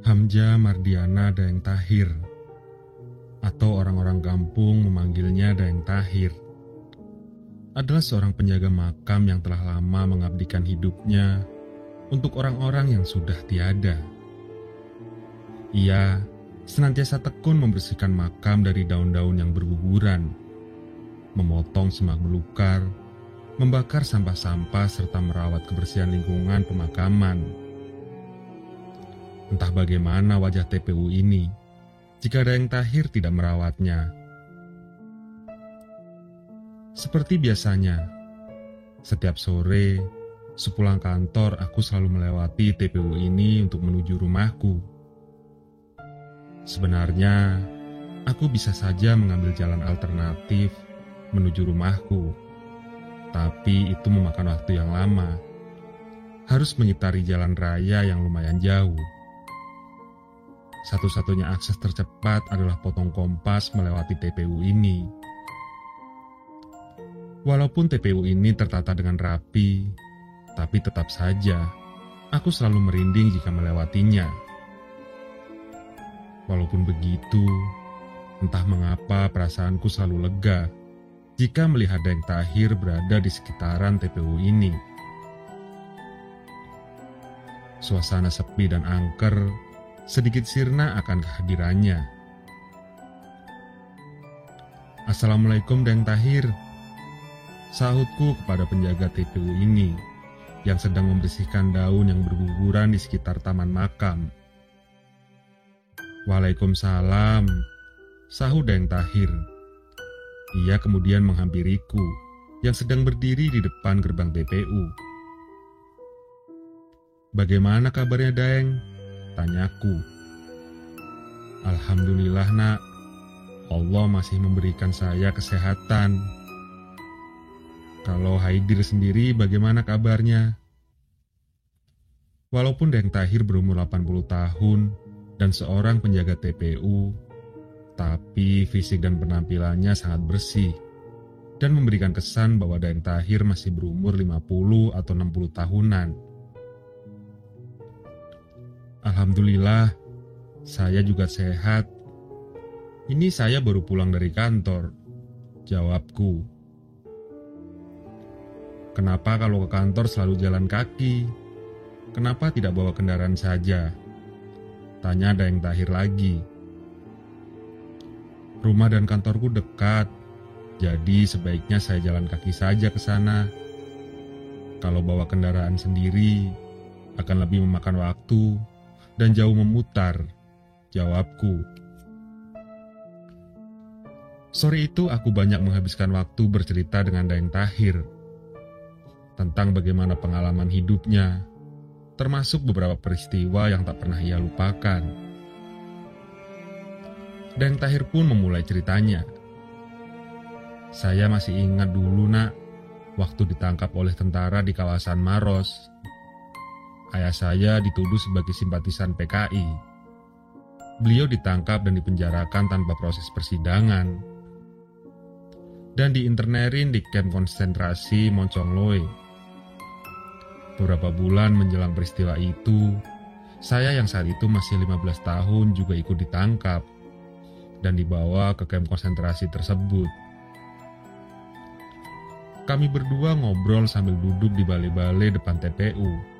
Hamja Mardiana Daeng Tahir, atau orang-orang kampung memanggilnya Daeng Tahir, adalah seorang penjaga makam yang telah lama mengabdikan hidupnya untuk orang-orang yang sudah tiada. Ia senantiasa tekun membersihkan makam dari daun-daun yang berguguran, memotong semak belukar, membakar sampah-sampah serta merawat kebersihan lingkungan pemakaman. Entah bagaimana wajah TPU ini jika Daeng Tahir tidak merawatnya. Seperti biasanya, setiap sore sepulang kantor aku selalu melewati TPU ini untuk menuju rumahku. Sebenarnya, aku bisa saja mengambil jalan alternatif menuju rumahku, tapi itu memakan waktu yang lama. Harus mengitari jalan raya yang lumayan jauh. Satu-satunya akses tercepat adalah potong kompas melewati TPU ini. Walaupun TPU ini tertata dengan rapi, tapi tetap saja aku selalu merinding jika melewatinya. Walaupun begitu, entah mengapa perasaanku selalu lega jika melihat Daeng Tahir berada di sekitaran TPU ini. Suasana sepi dan angker sedikit sirna akan kehadirannya. "Assalamualaikum Daeng Tahir," sahutku kepada penjaga TPU ini yang sedang membersihkan daun yang berguguran di sekitar taman makam. "Waalaikumsalam," sahut Daeng Tahir. Ia kemudian menghampiriku yang sedang berdiri di depan gerbang TPU. "Bagaimana kabarnya Daeng?" tanyaku. "Alhamdulillah nak, Allah masih memberikan saya kesehatan. Kalau Haidir sendiri bagaimana kabarnya?" Walaupun Daeng Tahir berumur 80 tahun dan seorang penjaga TPU, tapi fisik dan penampilannya sangat bersih dan memberikan kesan bahwa Daeng Tahir masih berumur 50 atau 60 tahunan. "Alhamdulillah, saya juga sehat. Ini saya baru pulang dari kantor," jawabku. "Kenapa kalau ke kantor selalu jalan kaki? Kenapa tidak bawa kendaraan saja?" tanya Daeng Tahir lagi. "Rumah dan kantorku dekat, jadi sebaiknya saya jalan kaki saja ke sana. Kalau bawa kendaraan sendiri, akan lebih memakan waktu dan jauh memutar," jawabku. Sore itu aku banyak menghabiskan waktu bercerita dengan Daeng Tahir tentang bagaimana pengalaman hidupnya, termasuk beberapa peristiwa yang tak pernah ia lupakan. Daeng Tahir pun memulai ceritanya. "Saya masih ingat dulu nak, waktu ditangkap oleh tentara di kawasan Maros. Ayah saya dituduh sebagai simpatisan PKI. Beliau ditangkap dan dipenjarakan tanpa proses persidangan dan diinternerin di kamp konsentrasi Moncongloe. Beberapa bulan menjelang peristiwa itu, saya yang saat itu masih 15 tahun juga ikut ditangkap dan dibawa ke kamp konsentrasi tersebut. Kami berdua ngobrol sambil duduk di balai-balai depan TPU.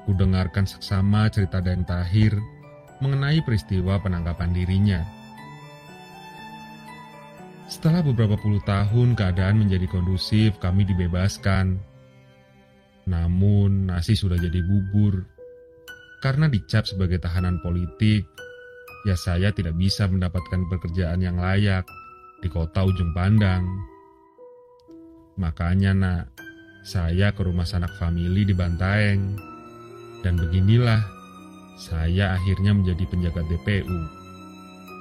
Kudengarkan seksama cerita Daeng Tahir mengenai peristiwa penangkapan dirinya. Setelah beberapa puluh tahun keadaan menjadi kondusif, kami dibebaskan. Namun nasi sudah jadi bubur. Karena dicap sebagai tahanan politik, ya saya tidak bisa mendapatkan pekerjaan yang layak di kota ujung pandang. Makanya nak, saya ke rumah sanak famili di Bantaeng. Dan beginilah, saya akhirnya menjadi penjaga TPU,"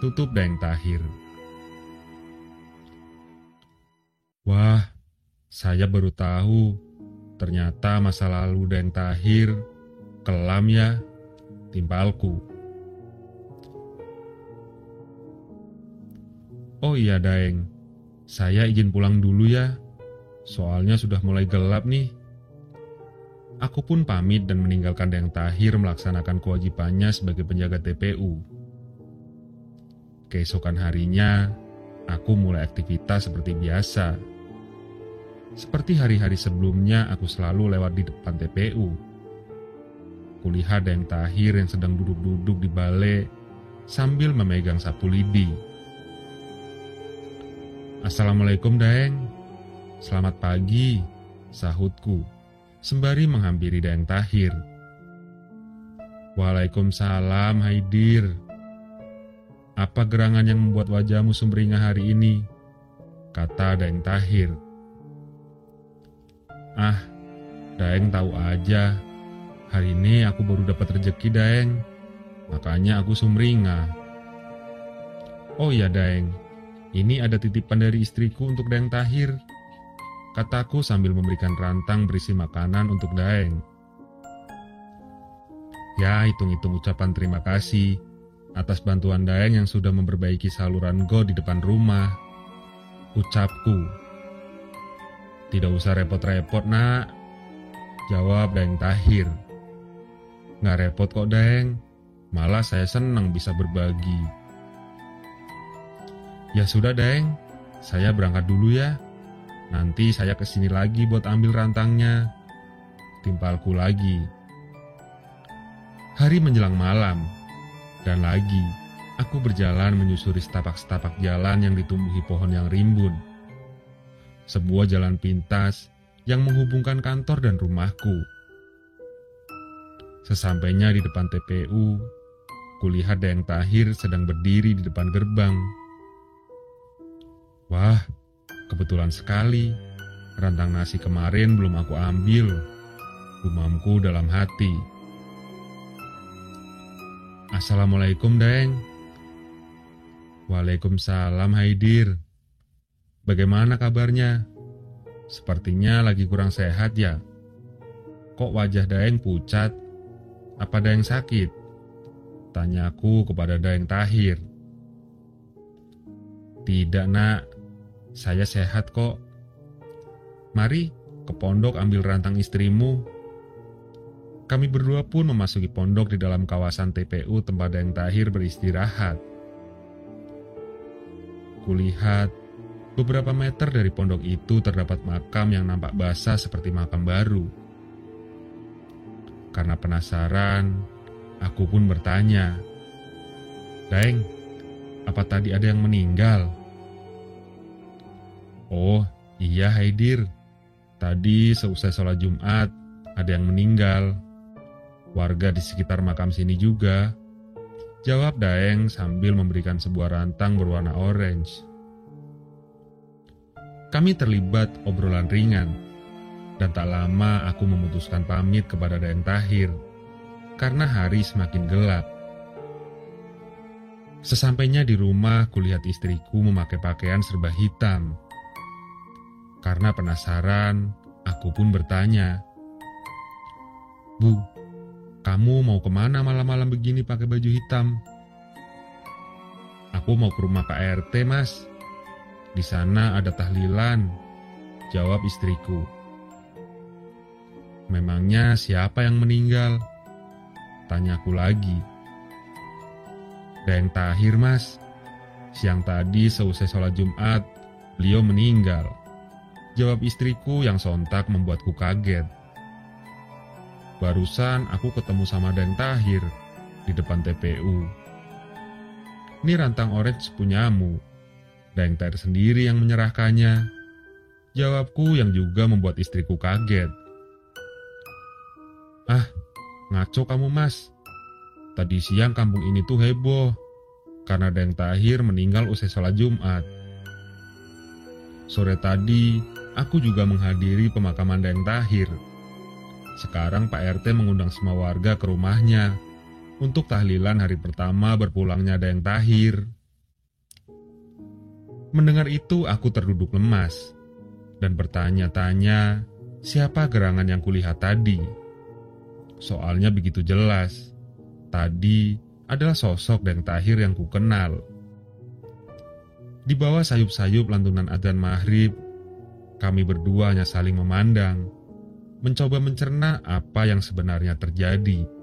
tutup Daeng Tahir. "Wah, saya baru tahu, ternyata masa lalu Daeng Tahir kelam ya," timpalku. "Oh iya Daeng, saya izin pulang dulu ya, soalnya sudah mulai gelap nih." Aku pun pamit dan meninggalkan Dayang Tahir melaksanakan kewajibannya sebagai penjaga TPU. Keesokan harinya, aku mulai aktivitas seperti biasa. Seperti hari-hari sebelumnya, aku selalu lewat di depan TPU. Kulihat Dayang Tahir yang sedang duduk-duduk di balai sambil memegang sapu lidi. "Assalamualaikum, Dayang." "Selamat pagi," sahutku, sembari menghampiri Dayang Tahir. "Waalaikumsalam, Haidir. Apa gerangan yang membuat wajahmu sumringah hari ini?" kata Dayang Tahir. "Ah, Dayang tahu aja. Hari ini aku baru dapat rezeki, Dayang. Makanya aku sumringah." "Oh ya, Dayang. Ini ada titipan dari istriku untuk Dayang Tahir," kataku sambil memberikan rantang berisi makanan untuk Dayang. Ya, hitung-hitung ucapan terima kasih atas bantuan Dayang yang sudah memperbaiki saluran got di depan rumah, ucapku. "Tidak usah repot-repot, Nak," jawab Dayang Tahir. "Nggak repot kok, Dayang. Malah saya senang bisa berbagi." "Ya sudah, Dayang. Saya berangkat dulu ya. Nanti saya kesini lagi buat ambil rantangnya," timpalku lagi. Hari menjelang malam, dan lagi aku berjalan menyusuri setapak-setapak jalan yang ditumbuhi pohon yang rimbun. Sebuah jalan pintas yang menghubungkan kantor dan rumahku. Sesampainya di depan TPU, kulihat Dayang Tahir sedang berdiri di depan gerbang. "Wah, kebetulan sekali. Rantang nasi kemarin belum aku ambil," gumamku dalam hati. "Assalamualaikum, Dayang." "Waalaikumsalam, Haidir. Bagaimana kabarnya? Sepertinya lagi kurang sehat ya? Kok wajah Dayang pucat? Apa Dayang sakit?" tanyaku kepada Dayang Tahir. "Tidak, Nak. Saya sehat kok. Mari ke pondok ambil rantang istrimu." Kami berdua pun memasuki pondok di dalam kawasan TPU tempat Dayang Tahir beristirahat. Kulihat beberapa meter dari pondok itu terdapat makam yang nampak basah seperti makam baru. Karena penasaran, aku pun bertanya, "Dayang, apa tadi ada yang meninggal?" "Oh, iya, Haidir. Tadi seusai sholat Jumat, ada yang meninggal. Warga di sekitar makam sini juga," jawab Dayang sambil memberikan sebuah rantang berwarna orange. Kami terlibat obrolan ringan, dan tak lama aku memutuskan pamit kepada Dayang Tahir, karena hari semakin gelap. Sesampainya di rumah, kulihat istriku memakai pakaian serba hitam. Karena penasaran, aku pun bertanya, "Bu, kamu mau kemana malam-malam begini pakai baju hitam?" "Aku mau ke rumah Pak RT, Mas. Di sana ada tahlilan," jawab istriku. "Memangnya siapa yang meninggal?" tanyaku lagi. "Dayang Tahir, Mas. Siang tadi seusai sholat Jumat, beliau meninggal," jawab istriku yang sontak membuatku kaget. "Barusan aku ketemu sama Dayang Tahir di depan TPU. Ini rantang orange punyamu. Dayang Tahir sendiri yang menyerahkannya," jawabku yang juga membuat istriku kaget. "Ah, ngaco kamu, Mas. Tadi siang kampung ini tuh heboh karena Dayang Tahir meninggal usai sholat Jumat. Sore tadi aku juga menghadiri pemakaman Dayang Tahir. Sekarang Pak RT mengundang semua warga ke rumahnya untuk tahlilan hari pertama berpulangnya Dayang Tahir." Mendengar itu aku terduduk lemas dan bertanya-tanya siapa gerangan yang kulihat tadi. Soalnya begitu jelas, tadi adalah sosok Dayang Tahir yang kukenal. Di bawah sayup-sayup lantunan adzan maghrib, kami berdua hanya saling memandang, mencoba mencerna apa yang sebenarnya terjadi.